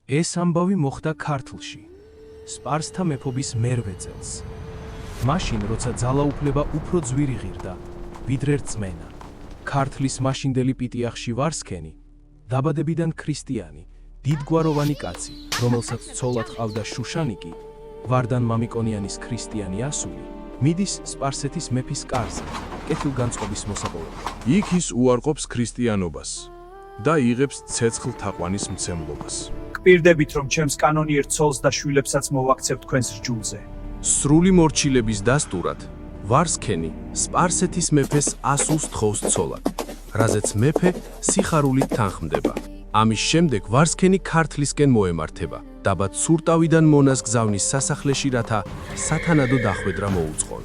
ეს ამბავი მოხდა ქართლში, სპარსთა მეფობის მერვე წელს. მაშინ, როცა ძალაუფლება უფრო ძვირი ღირდა, ვიდრე რწმენა, ქართლის მაშინდელი პიტიახში ვარსქენი, დაბადებიდან ქრისტიანი, დიდგვაროვანი კაცი, რომელსაც ცოლად ჰყავდა შუშანიკი, ვარდან მამიკონიანის ქრისტიანი ასული, მიდის სპარსეთის მეფის კარზე, კეთილგანწყობის მოსაპოვებლად. იქ ის უარყოფს ქრისტიანობას და იღებს ცეცხლ თაყვანის მცემლობას. გპირდებით, რომ ჩემს კანონიერ ცოლს და შვილებსაც მოვაქცევ თქვენს რჯულზე. სრული მორჩილების დასტურად ვარსქენი სპარსეთის მეფეს ასულს თხოვს ცოლად, რაზეც მეფე სიხარულით თანხმდება. ამის შემდეგ ვარსქენი ქართლისკენ მოემართება, დაბა ცურტავიდან მონას გზავნის სასახლეში, რათა სათანადო დახვედრა მოუწყონ.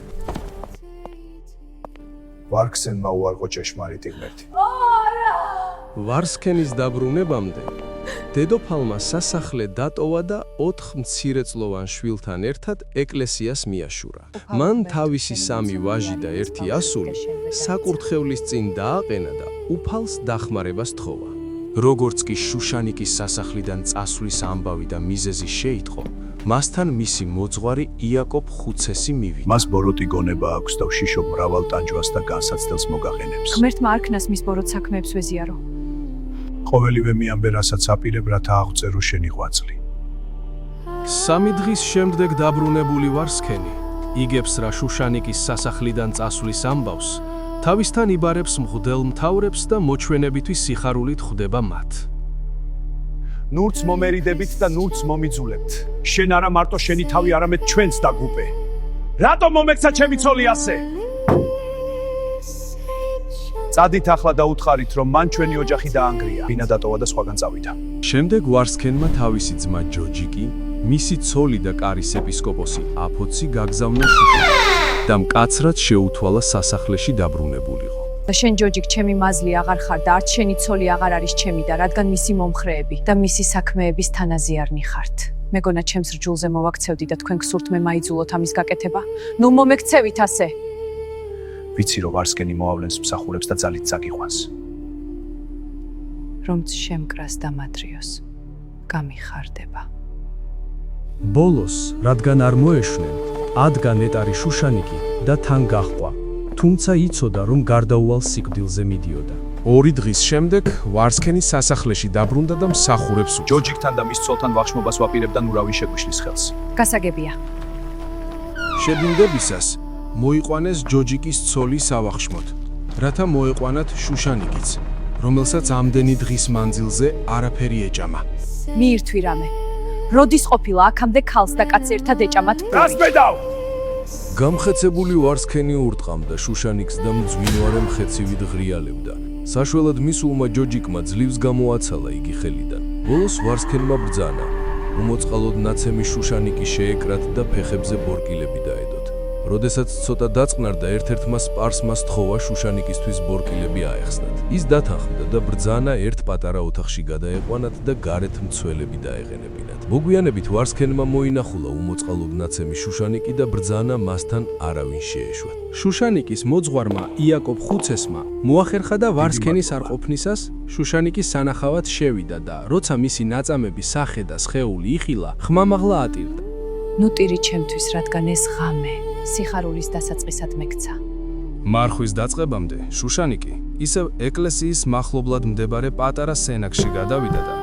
ვარსქენმა უარყო ჭეშმარიტი ღმერთი. ვარსქენის დაბრუნებამდე დედოფალმა სასახლე დატოვა და 4 მცირეწლოვან შვილთან ერთად ეკლესიას მიაშურა. მან თავისი 3 ვაჟი და 1 ასული საკურთხევლის წინ დააყენა და უფალს დახმარებას თხოვა. როგორც კი შუშანიკის სასახლიდან წასვლის ამბავი და მიზეზი შეიტყო, მასთან მისი მოძღვარი იაკობ ხუცესი მივიდა. მას ბოროტი გონება აქვს და უშიშობ მრავალ ტანჯვას და განსაცდელს მოგაყენებს. ღმერთმა არქნას მის ბოროტ საქმეებს ვეზიარო. ყოველივე მიამბე, რასაც აპირებ, რათა აღწერო შენი ღვაწლი. 3 დღის შემდეგ დაბრუნებული ვარსქენი იგებს რა შუშანიკის სასახლიდან წასვლის ამბავს, თავისთან იბარებს მღვდელ მთავრებს და მოჩვენებითი სიხარულით ხვდება მათ. ნურც მომერიდებით და ნურც მომიძულებთ. შენ არა მარტო შენი თავი, არამედ ჩვენც დაგუპე. რატომ მომექცა ჩემი ცოლი ასე? წადით ახლა და უთხარით, რომ მან ჩვენი ოჯახი დაანგრია, ბინა დატოვა და სხვაგან წავიდა. შემდეგ ვარსქენმა თავისი ძმა ჯოჯიკი, მისი ცოლი და კარის ეპისკოპოსი აფოცი გაგზავნა შუშანიკს და მკაცრად შეუთვალა სასახლეში დაბრუნებულიყო. და შენ ჯოჯიკ ჩემი მაზლი აღარ ხარ და არც შენი ცოლი აღარ არის ჩემი და რადგან მისი მომხრეები და მისი საქმეების თანაზიარნი ხართ. მეგონა ჩემს რჯულზე მოვაქცევდი და თქვენ გსურთ მე მაიძულოთ ამის გაკეთება? ნუ მომექცევით ასე. ვიცი რომ ვარსქენი მოავლენს მსახურებს და ძალით წაგიყვანს. რომც შემკრას და მატრიოს გამიხარდება. ბოლოს, რადგან არ მოეშვნენ, ადგა ნეტარი შუშანიკი და თან გაჰყვა, თუმცა იცოდა, რომ გარდაუვალ სიკვდილზე მიდიოდა. 2 დღის შემდეგ ვარსქენი სასახლეში დაბრუნდა და მსახურებს უწევდა. ჯოჯიკთან და მის ცოლთან ვახშმობას ვაპირებ და ნურავი შეგვიშლის ხელს. გასაგებია. შედგინდებისას მოიყვანეს ჯოჯიკის ცოლი სავახშმოდ, რათა მოეყვანათ შუშანიკიც, რომელსაც ამდენი დღის მანძილზე არაფერი ეჭამა. მიირთვი რამე. როდის ყოფილა აქამდე ქალს და კაცს ერთად ეჭამათ პური? გასმედავ! გამხეცებული ვარსქენი ურტყამდა შუშანიკს და მძვინვარე მხეცივით ღრიალებდა. საშველად მისულმა ჯოჯიკმა ძლივს გამოაცალა იგი ხელიდან. ბოლოს ვარსქენმა ბრძანა. უმოწყალოდ ნაცემი შუშანიკი შეეკრათ და ფეხებზე ბორკილები დაედოთ. როდესაც ცოტა დაწყნარდა, ერთ-ერთმა სპარსმა სთხოვა შუშანიკისთვის ბორკილები აეხსნათ. ის დათანხმდა და ბრძანა ერთ პატარა ოთახში გადაეყვანათ და გარეთ მცველები დაეღენებინათ. მოგვიანებით ვარსქენმა მოინახულა უმოწყალოდ ნაცემი შუშანიკი და ბრძანა მასთან არავინ შეეშვა. შუშანიკის მოძღვარმა იაკობ ხუცესმა მოახერხა და ვარსქენის არყოფნისას შუშანიკის სანახავად შევიდა და როცა მისი ნაწამები სახე და სხეული იხილა, ხმამაღლა ატირდა. ნუ ტირი ჩემთვის, რადგან ეს ღამე სიხარულის დასაწყისად მეკცა. მარხვის დაწყებამდე შუშანიკი ისევ ეკლესიის მახლობლად მდებარე პატარა სენაკში გადავიდა და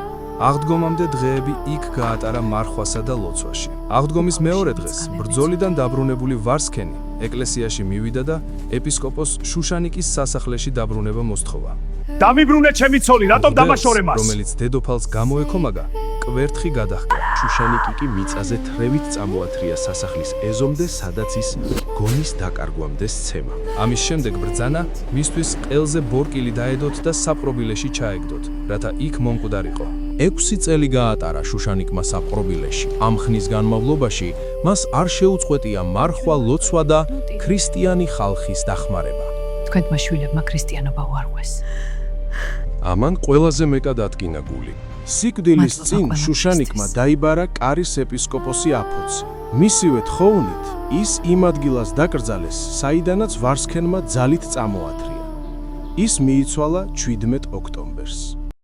აღდგომამდე დღეები იქ გაატარა მარხვასა და ლოცვაში. აღდგომის მეორე დღეს ბრძოლიდან დაბრუნებული ვარსქენი ეკლესიაში მივიდა და ეპისკოპოს შუშანიკის სასახლეში დაბრუნება მოსთხოვა. დამიბრუნე ჩემი ცოლი, რატომ დამაშორე მას? რომელიც დედოფალს გამოეკომაგა, კვერთხი გადახდა. შუშანიკი კი მიწაზე თრევით წამოათრია სასახლის ეზომდე, სადაც ის გონის დაკარგვამდე სცემა. ამის შემდეგ ბრძანა მისთვის ყელზე ბორკილი დაედოთ და საპყრობილეში ჩაეგდოთ, რათა იქ მომკვდარიყო. 6 წელი გაატარა შუშანიკმა საპყრობილეში. ამ ხნის განმავლობაში მას არ შეუწყვეტია მარხვა, ლოცვა და ქრისტიანი ხალხის დახმარება. თქვენმა შვილებმა ქრისტიანობა უარყვეს. ამან ყველაზე მეტად ადგინა გული. სიკვდილის წინ შუშანიკმა დაიბარა კარის ეპისკოპოსი აფოცი. მისივე თხოვნით ის იმ ადგილას დაკრძალეს, საიდანაც ვარსქენმა ძალით წამოათრია. ის მიიცვალა 17 ოქტომბერს.